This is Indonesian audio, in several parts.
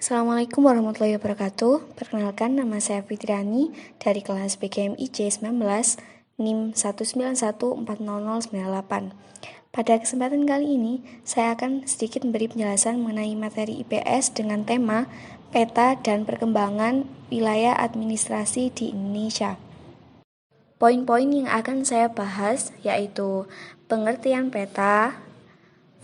Assalamualaikum warahmatullahi wabarakatuh. Perkenalkan, nama saya Fitriani dari kelas PGMI C19 NIM 191400098. Pada kesempatan kali ini, saya akan sedikit memberi penjelasan mengenai materi IPS dengan tema peta dan perkembangan wilayah administrasi di Indonesia. Poin-poin yang akan saya bahas yaitu pengertian peta,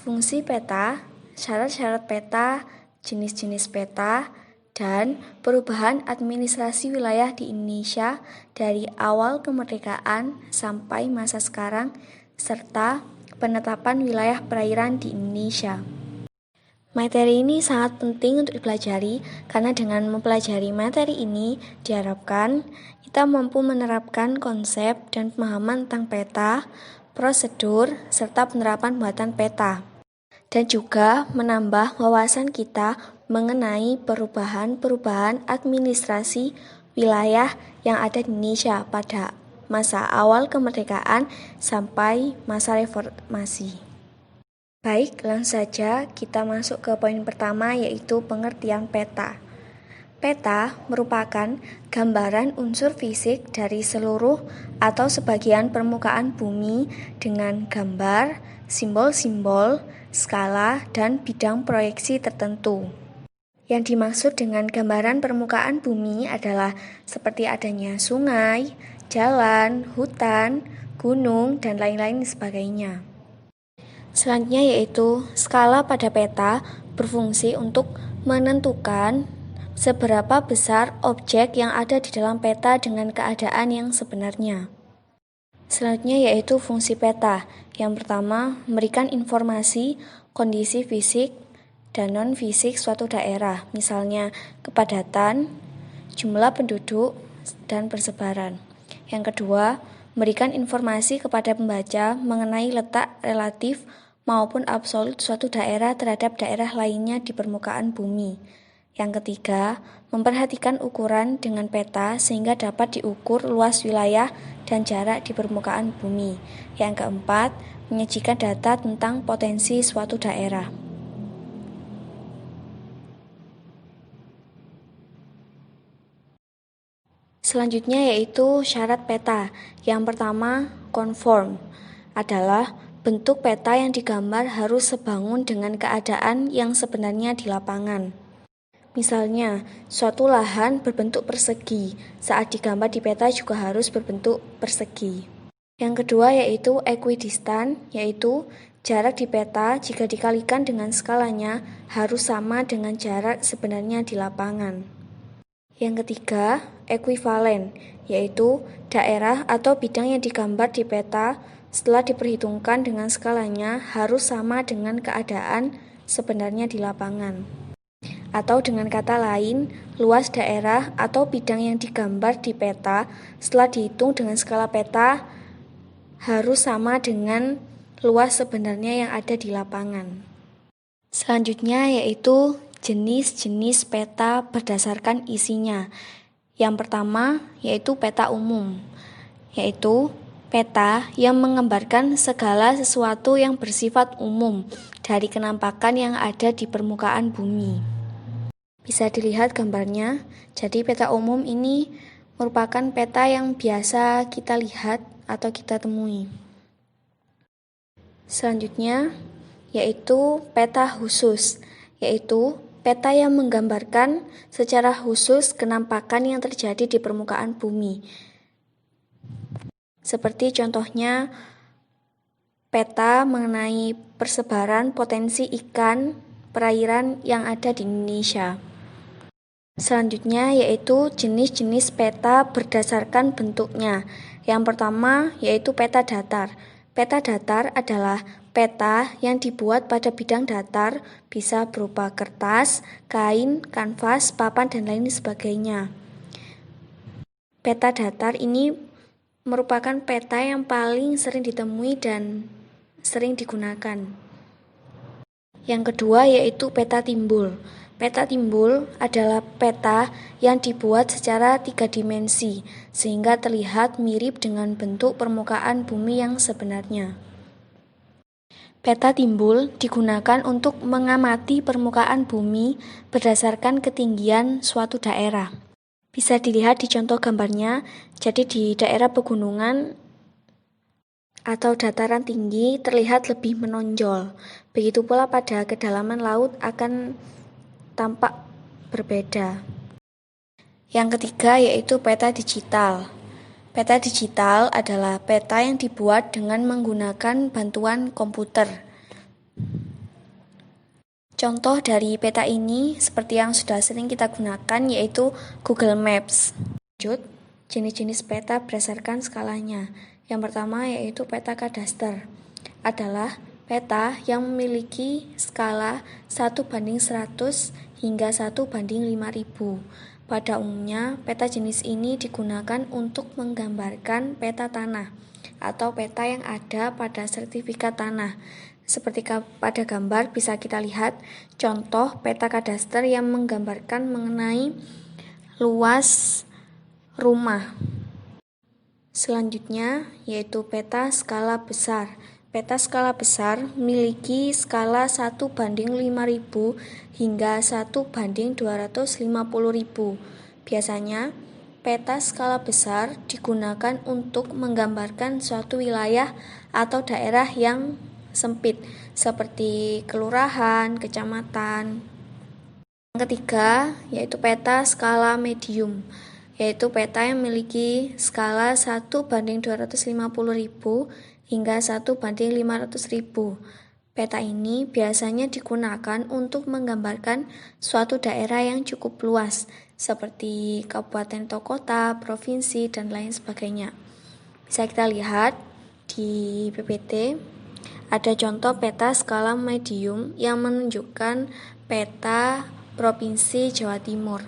fungsi peta, syarat-syarat peta, jenis-jenis peta, dan perubahan administrasi wilayah di Indonesia dari awal kemerdekaan sampai masa sekarang, serta penetapan wilayah perairan di Indonesia. Materi ini sangat penting untuk dipelajari karena dengan mempelajari materi ini diharapkan kita mampu menerapkan konsep dan pemahaman tentang peta, prosedur, serta penerapan pembuatan peta. Dan juga menambah wawasan kita mengenai perubahan-perubahan administrasi wilayah yang ada di Indonesia pada masa awal kemerdekaan sampai masa reformasi. Baik, langsung saja kita masuk ke poin pertama yaitu pengertian peta. Peta merupakan gambaran unsur fisik dari seluruh atau sebagian permukaan bumi dengan gambar, simbol-simbol, skala, dan bidang proyeksi tertentu. Yang dimaksud dengan gambaran permukaan bumi adalah seperti adanya sungai, jalan, hutan, gunung, dan lain-lain sebagainya. Selanjutnya yaitu skala pada peta berfungsi untuk menentukan seberapa besar objek yang ada di dalam peta dengan keadaan yang sebenarnya. Selanjutnya yaitu fungsi peta. Yang pertama, memberikan informasi kondisi fisik dan non-fisik suatu daerah, misalnya kepadatan, jumlah penduduk, dan persebaran. Yang kedua, memberikan informasi kepada pembaca mengenai letak relatif maupun absolut suatu daerah terhadap daerah lainnya di permukaan bumi. Yang ketiga, memperhatikan ukuran dengan peta sehingga dapat diukur luas wilayah dan jarak di permukaan bumi. Yang keempat, menyajikan data tentang potensi suatu daerah. Selanjutnya yaitu syarat peta. Yang pertama, konform adalah bentuk peta yang digambar harus sebangun dengan keadaan yang sebenarnya di lapangan. Misalnya, suatu lahan berbentuk persegi, saat digambar di peta juga harus berbentuk persegi. Yang kedua yaitu equidistant, yaitu jarak di peta jika dikalikan dengan skalanya harus sama dengan jarak sebenarnya di lapangan. Yang ketiga, ekuivalen, yaitu daerah atau bidang yang digambar di peta setelah diperhitungkan dengan skalanya harus sama dengan keadaan sebenarnya di lapangan. Atau dengan kata lain, luas daerah atau bidang yang digambar di peta setelah dihitung dengan skala peta harus sama dengan luas sebenarnya yang ada di lapangan. Selanjutnya yaitu jenis-jenis peta berdasarkan isinya. Yang pertama yaitu peta umum, yaitu peta yang menggambarkan segala sesuatu yang bersifat umum dari kenampakan yang ada di permukaan bumi. Bisa dilihat gambarnya. Jadi peta umum ini merupakan peta yang biasa kita lihat atau kita temui. Selanjutnya yaitu peta khusus, yaitu peta yang menggambarkan secara khusus kenampakan yang terjadi di permukaan bumi. Seperti contohnya peta mengenai persebaran potensi ikan perairan yang ada di Indonesia. Selanjutnya yaitu jenis-jenis peta berdasarkan bentuknya. Yang pertama yaitu peta datar. Peta datar adalah peta yang dibuat pada bidang datar, bisa berupa kertas, kain, kanvas, papan, dan lain sebagainya. Peta datar ini merupakan peta yang paling sering ditemui dan sering digunakan. Yang kedua yaitu peta timbul. Peta timbul adalah peta yang dibuat secara 3 dimensi, sehingga terlihat mirip dengan bentuk permukaan bumi yang sebenarnya. Peta timbul digunakan untuk mengamati permukaan bumi berdasarkan ketinggian suatu daerah. Bisa dilihat di contoh gambarnya, jadi di daerah pegunungan atau dataran tinggi terlihat lebih menonjol. Begitu pula pada kedalaman laut akan tampak berbeda. Yang ketiga yaitu peta digital. Peta digital adalah peta yang dibuat dengan menggunakan bantuan komputer. Contoh dari peta ini seperti yang sudah sering kita gunakan yaitu Google Maps. Lanjut, jenis-jenis peta berdasarkan skalanya. Yang pertama yaitu peta kadaster. Adalah peta yang memiliki skala 1:100 hingga 1:5000. Pada umumnya, peta jenis ini digunakan untuk menggambarkan peta tanah atau peta yang ada pada sertifikat tanah. Seperti pada gambar bisa kita lihat contoh peta kadaster yang menggambarkan mengenai luas rumah. Selanjutnya yaitu peta skala besar. Peta skala besar memiliki skala 1:5000 hingga 1:250.000. Biasanya, peta skala besar digunakan untuk menggambarkan suatu wilayah atau daerah yang sempit, seperti kelurahan, kecamatan. Yang ketiga, yaitu peta skala medium, yaitu peta yang memiliki skala 1:250.000 hingga 1:500.000. Peta ini biasanya digunakan untuk menggambarkan suatu daerah yang cukup luas, seperti kabupaten atau kota, provinsi, dan lain sebagainya. Bisa kita lihat di PPT, ada contoh peta skala medium yang menunjukkan peta Provinsi Jawa Timur.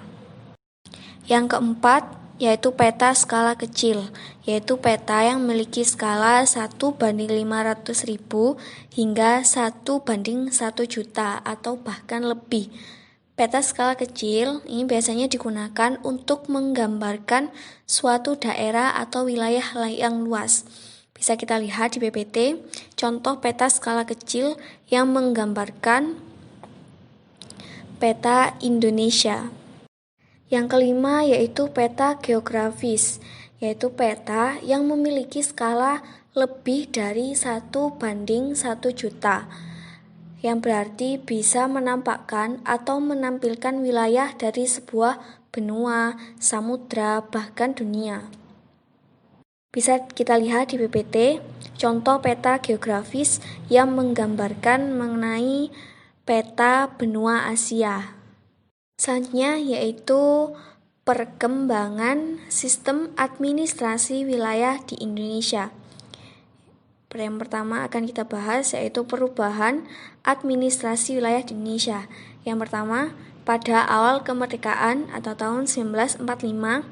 Yang keempat, yaitu peta skala kecil, yaitu peta yang memiliki skala 1:500.000 hingga 1:1 juta atau bahkan lebih. Peta skala kecil ini biasanya digunakan untuk menggambarkan suatu daerah atau wilayah yang luas. Bisa kita lihat di PPT, contoh peta skala kecil yang menggambarkan peta Indonesia. Yang kelima yaitu peta geografis, yaitu peta yang memiliki skala lebih dari 1:1 juta, yang berarti bisa menampakkan atau menampilkan wilayah dari sebuah benua, samudra, bahkan dunia. Bisa kita lihat di PPT, contoh peta geografis yang menggambarkan mengenai peta benua Asia. Selanjutnya yaitu perkembangan sistem administrasi wilayah di Indonesia. Yang pertama akan kita bahas yaitu perubahan administrasi wilayah di Indonesia. Yang pertama, pada awal kemerdekaan atau tahun 1945,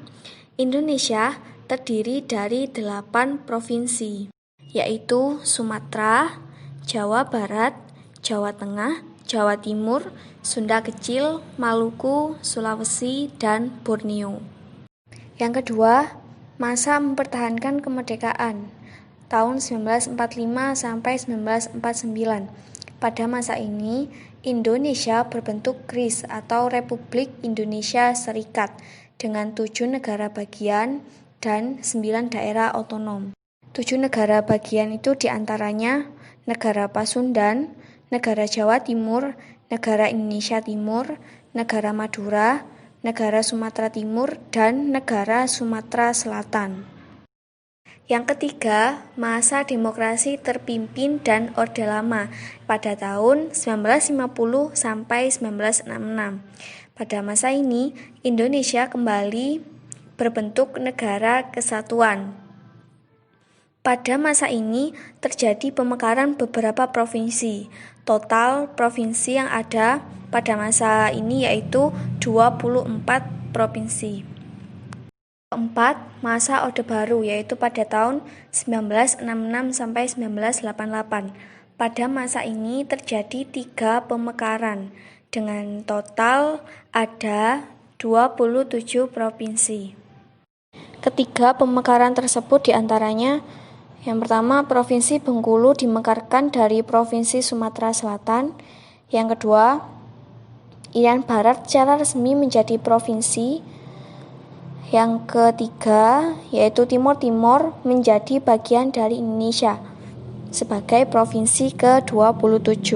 Indonesia terdiri dari 8 provinsi, yaitu Sumatera, Jawa Barat, Jawa Tengah, Jawa Timur, Sunda Kecil, Maluku, Sulawesi, dan Borneo. Yang kedua, masa mempertahankan kemerdekaan tahun 1945 sampai 1949. Pada masa ini, Indonesia berbentuk KRIS atau Republik Indonesia Serikat dengan 7 negara bagian dan 9 daerah otonom. 7 negara bagian itu diantaranya Negara Pasundan, Negara Jawa Timur, Negara Indonesia Timur, Negara Madura, Negara Sumatera Timur, dan Negara Sumatera Selatan. Yang ketiga, masa demokrasi terpimpin dan Orde Lama pada tahun 1950 sampai 1966. Pada masa ini, Indonesia kembali berbentuk negara kesatuan. Pada masa ini terjadi pemekaran beberapa provinsi. Total provinsi yang ada pada masa ini yaitu 24 provinsi. Keempat, masa Orde Baru yaitu pada tahun 1966 sampai 1988. Pada masa ini terjadi 3 pemekaran dengan total ada 27 provinsi. Ketiga pemekaran tersebut diantaranya Yang pertama, Provinsi Bengkulu dimekarkan dari Provinsi Sumatera Selatan. Yang kedua, Irian Barat secara resmi menjadi provinsi. Yang ketiga, yaitu Timur Timur menjadi bagian dari Indonesia sebagai provinsi ke-27.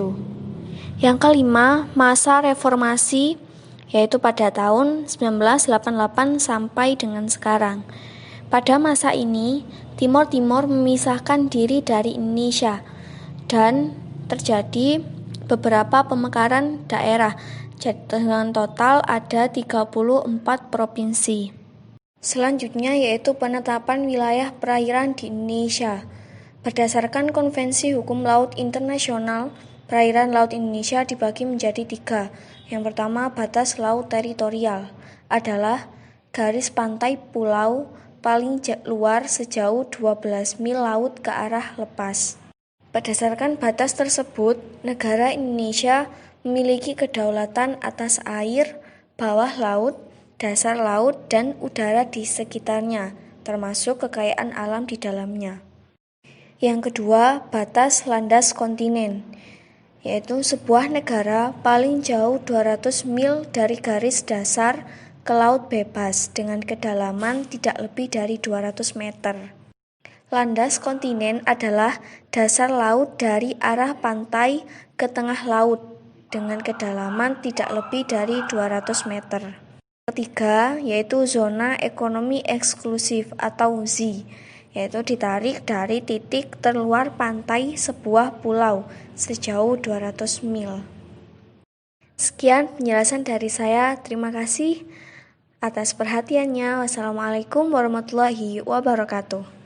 Yang kelima, masa reformasi, yaitu pada tahun 1988 sampai dengan sekarang. Pada masa ini, Timur Timur memisahkan diri dari Indonesia dan terjadi beberapa pemekaran daerah. Dengan total ada 34 provinsi. Selanjutnya yaitu penetapan wilayah perairan di Indonesia. Berdasarkan Konvensi Hukum Laut Internasional, perairan laut Indonesia dibagi menjadi 3. Yang pertama, batas laut teritorial adalah garis pantai pulau paling luar sejauh 12 mil laut ke arah lepas. Berdasarkan batas tersebut, negara Indonesia memiliki kedaulatan atas air, bawah laut, dasar laut, dan udara di sekitarnya, termasuk kekayaan alam di dalamnya. Yang kedua, batas landas kontinen, yaitu sebuah negara paling jauh 200 mil dari garis dasar ke laut bebas dengan kedalaman tidak lebih dari 200 meter. Landas kontinen adalah dasar laut dari arah pantai ke tengah laut dengan kedalaman tidak lebih dari 200 meter. Ketiga, yaitu zona ekonomi eksklusif atau ZEE, yaitu ditarik dari titik terluar pantai sebuah pulau sejauh 200 mil. Sekian penjelasan dari saya. Terima kasih atas perhatiannya. Wassalamualaikum warahmatullahi wabarakatuh.